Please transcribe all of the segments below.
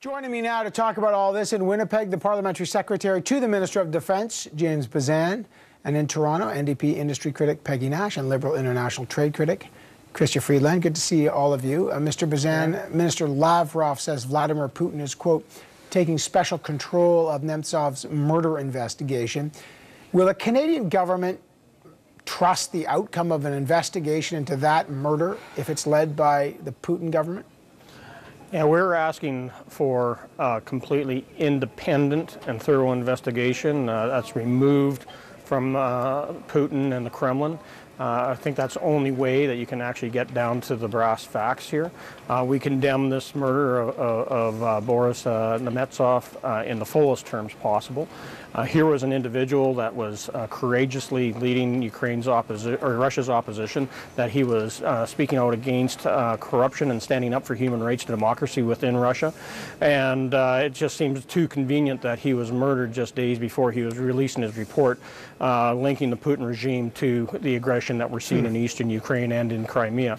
Joining me now to talk about all this in Winnipeg, the Parliamentary Secretary to the Minister of Defence, James Bezan, and in Toronto, NDP industry critic Peggy Nash and Liberal international trade critic Chrystia Freeland. Good to see all of you. Mr. Bezan, Minister Lavrov says Vladimir Putin is, quote, taking special control of Nemtsov's murder investigation. Will the Canadian government trust the outcome of an investigation into that murder if it's led by the Putin government? Yeah, we're asking for a completely independent and thorough investigation that's removed from Putin and the Kremlin. I think that's the only way that you can actually get down to the brass facts here. We condemn this murder of Boris Nemtsov in the fullest terms possible. Here was an individual that was courageously leading Ukraine's Russia's opposition, that he was speaking out against corruption and standing up for human rights and democracy within Russia. And it just seems too convenient that he was murdered just days before he was releasing his report linking the Putin regime to the aggression that we're seeing in eastern Ukraine and in Crimea.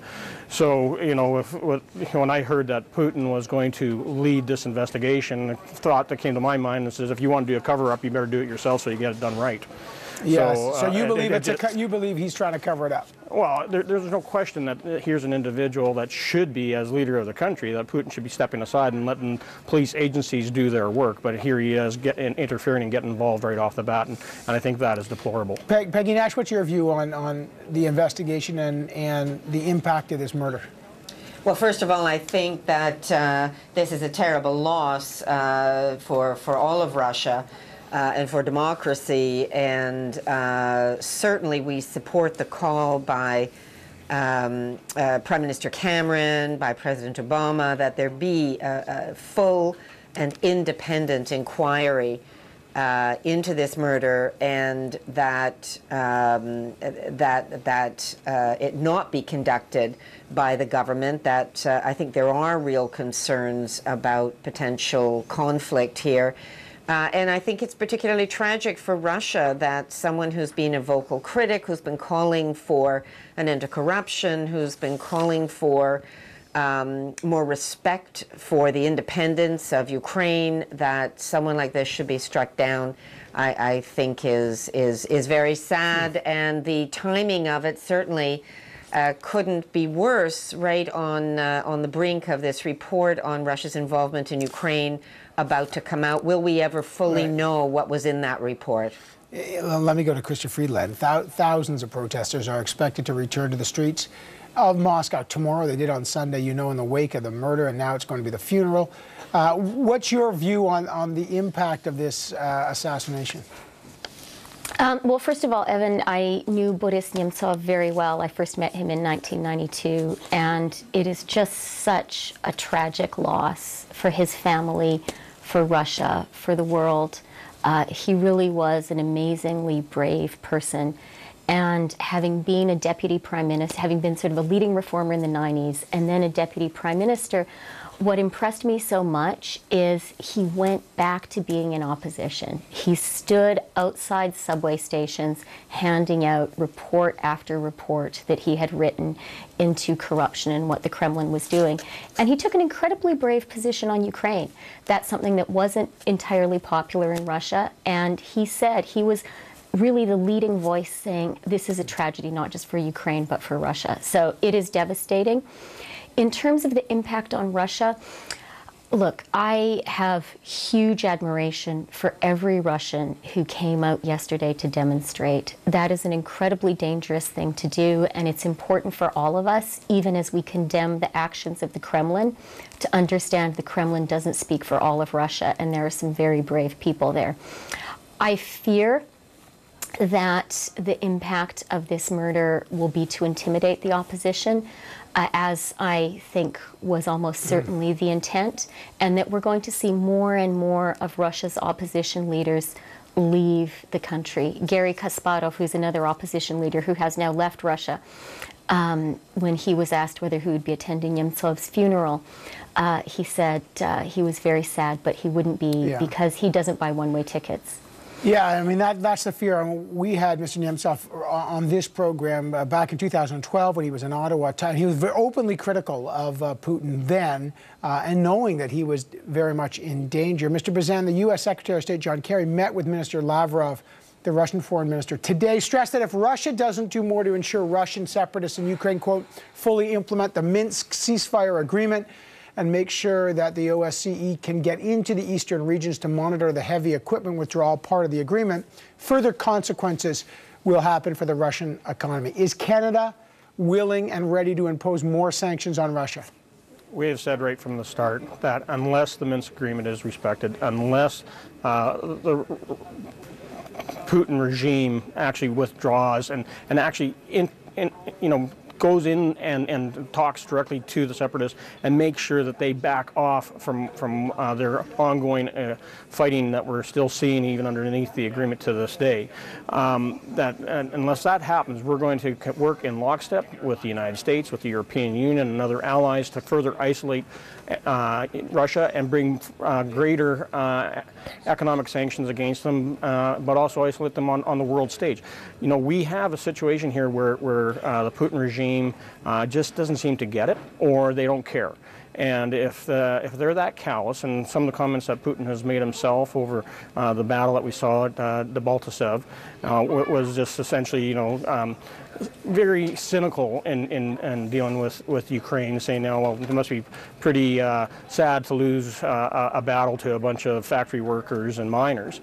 So, you know, when I heard that Putin was going to lead this investigation, the thought that came to my mind is, if you want to do a cover-up, you better do it yourself so you get it done right. Yes. So you believe you believe he's trying to cover it up? Well, there's no question that here's an individual that should be, as leader of the country, that Putin should be stepping aside and letting police agencies do their work. But here he is interfering and getting involved right off the bat, and I think that is deplorable. Peggy Nash, what's your view on the investigation and the impact of this murder? Well, first of all, I think that this is a terrible loss for all of Russia. And for democracy, and certainly we support the call by Prime Minister Cameron, by President Obama, that there be a full and independent inquiry into this murder, and that it not be conducted by the government. That I think there are real concerns about potential conflict here. And I think it's particularly tragic for Russia that someone who's been a vocal critic, who's been calling for an end to corruption, who's been calling for more respect for the independence of Ukraine, that someone like this should be struck down, I think is very sad. And the timing of it certainly couldn't be worse, right on the brink of this report on Russia's involvement in Ukraine about to come out. Will we ever fully know what was in that report? Let me go to Chrystia Freeland. Thousands of protesters are expected to return to the streets of Moscow tomorrow. They did on Sunday, you know, in the wake of the murder, and now it's going to be the funeral. What's your view on the impact of this assassination? Well, first of all, Evan, I knew Boris Nemtsov very well. I first met him in 1992, and it is just such a tragic loss for his family, for Russia, for the world. He really was an amazingly brave person, and having been a deputy prime minister, having been sort of a leading reformer in the 90s, and then a deputy prime minister, what impressed me so much is he went back to being in opposition. He stood outside subway stations handing out report after report that he had written into corruption and what the Kremlin was doing. And he took an incredibly brave position on Ukraine. That's something that wasn't entirely popular in Russia. And he said he was really the leading voice saying this is a tragedy not just for Ukraine but for Russia. So it is devastating. In terms of the impact on Russia, look, I have huge admiration for every Russian who came out yesterday to demonstrate. That is an incredibly dangerous thing to do, and it's important for all of us, even as we condemn the actions of the Kremlin, to understand the Kremlin doesn't speak for all of Russia, and there are some very brave people there. I fear that the impact of this murder will be to intimidate the opposition, as I think was almost certainly the intent, and that we're going to see more and more of Russia's opposition leaders leave the country. Garry Kasparov, who's another opposition leader who has now left Russia, when he was asked whether he would be attending Nemtsov's funeral, he said he was very sad, but he wouldn't be because he doesn't buy one-way tickets. Yeah, I mean, that's the fear. I mean, we had Mr. Nemtsov on this program back in 2012 when he was in Ottawa. He was very openly critical of Putin then, and knowing that he was very much in danger. Mr. Bezan, the U.S. Secretary of State John Kerry met with Minister Lavrov, the Russian foreign minister, today, stressed that if Russia doesn't do more to ensure Russian separatists in Ukraine, quote, fully implement the Minsk ceasefire agreement, and make sure that the OSCE can get into the eastern regions to monitor the heavy equipment withdrawal part of the agreement, further consequences will happen for the Russian economy. Is Canada willing and ready to impose more sanctions on Russia? We have said right from the start that unless the Minsk agreement is respected, unless the Putin regime actually withdraws and actually goes in and talks directly to the separatists and makes sure that they back off from their ongoing fighting that we're still seeing even underneath the agreement to this day. Unless that happens, we're going to work in lockstep with the United States, with the European Union and other allies to further isolate Russia and bring greater economic sanctions against them, but also isolate them on the world stage. You know, we have a situation here where the Putin regime just doesn't seem to get it, or they don't care. And if they're that callous, and some of the comments that Putin has made himself over the battle that we saw at Debaltseve was just essentially, very cynical in dealing with Ukraine, saying, now, well, it must be pretty sad to lose a battle to a bunch of factory workers and miners.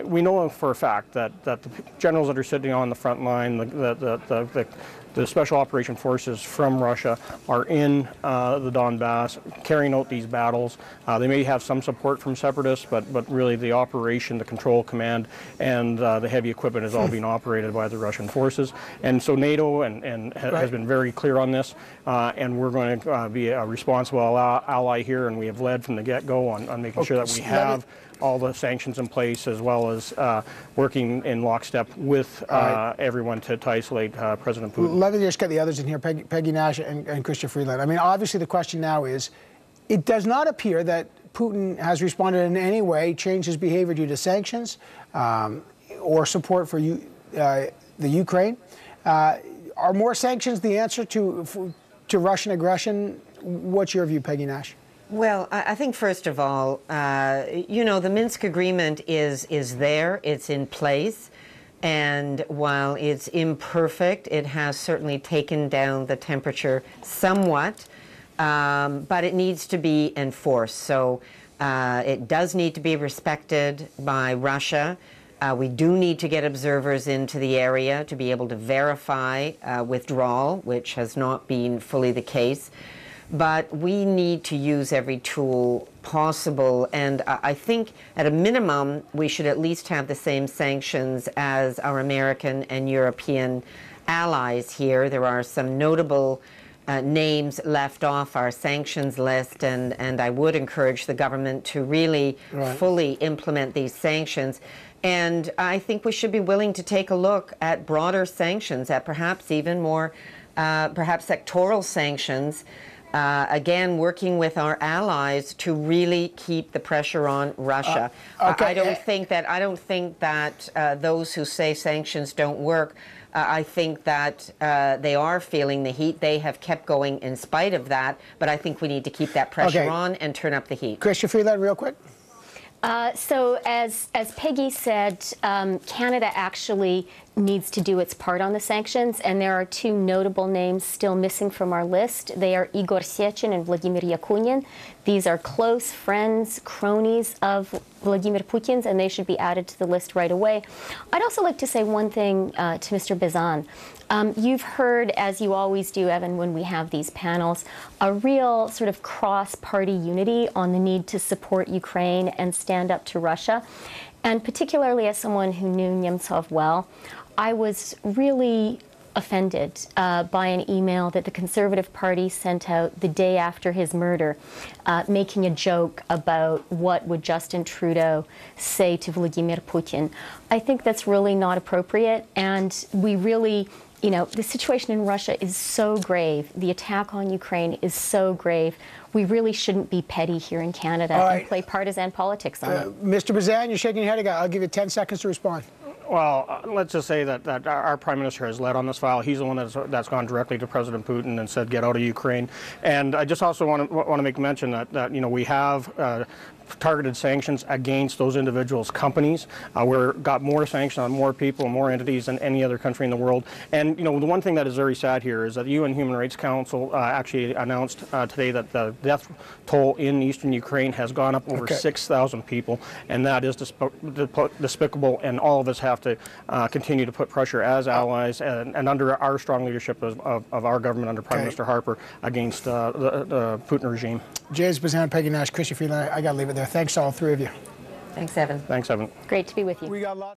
We know for a fact that the generals that are sitting on the front line, the special operation forces from Russia are in the Donbass carrying out these battles. They may have some support from separatists, but really the operation, the control command, and the heavy equipment is all being operated by the Russian forces. And so NATO has been very clear on this, and we're going to be a responsible ally here, and we have led from the get-go on making sure that we have all the sanctions in place, as well as working in lockstep with everyone to isolate President Putin. Let me just get the others in here, Peggy Nash and Chrystia Freeland. I mean, obviously the question now is, it does not appear that Putin has responded in any way, changed his behavior due to sanctions or support for the Ukraine. Are more sanctions the answer to Russian aggression? What's your view, Peggy Nash? Well, I think first of all, the Minsk agreement is there, it's in place, and while it's imperfect, it has certainly taken down the temperature somewhat, but it needs to be enforced. So it does need to be respected by Russia. We do need to get observers into the area to be able to verify withdrawal, which has not been fully the case. But we need to use every tool possible, and I think at a minimum we should at least have the same sanctions as our American and European allies here. There are some notable names left off our sanctions list, and I would encourage the government to really fully implement these sanctions. And I think we should be willing to take a look at broader sanctions, at perhaps even more, perhaps sectoral sanctions. Again, working with our allies to really keep the pressure on Russia. Okay. I don't think that those who say sanctions don't work. I think that they are feeling the heat. They have kept going in spite of that, but I think we need to keep that pressure on and turn up the heat. Chrystia Freeland, real quick. So as Peggy said, Canada actually needs to do its part on the sanctions, and there are two notable names still missing from our list. They are Igor Sechin and Vladimir Yakunin. These are close friends, cronies of Vladimir Putin's, and they should be added to the list right away. I'd also like to say one thing to Mr. Bezan. You've heard, as you always do, Evan, when we have these panels, a real sort of cross-party unity on the need to support Ukraine and stand up to Russia. And particularly as someone who knew Nemtsov well, I was really offended by an email that the Conservative Party sent out the day after his murder, making a joke about what would Justin Trudeau say to Vladimir Putin. I think that's really not appropriate, and we really You know, the situation in Russia is so grave. The attack on Ukraine is so grave. We really shouldn't be petty here in Canada and play partisan politics. Mr. Bezan, you're shaking your head. I'll give you 10 seconds to respond. Well, let's just say that our Prime Minister has led on this file. He's the one that's gone directly to President Putin and said, get out of Ukraine. And I just also want to make mention that you know, we have targeted sanctions against those individuals' companies. We've got more sanctions on more people, more entities than any other country in the world. And you know, the one thing that is very sad here is that the UN Human Rights Council actually announced today that the death toll in eastern Ukraine has gone up over 6,000 people, and that is despicable. And all of us have to continue to put pressure as allies and under our strong leadership of our government under Prime Minister Harper against the Putin regime. James Bezan, Peggy Nash, Christian Freeland, I got to leave it there. Thanks to all three of you. Thanks, Evan. Thanks, Evan. Great to be with you. We got lots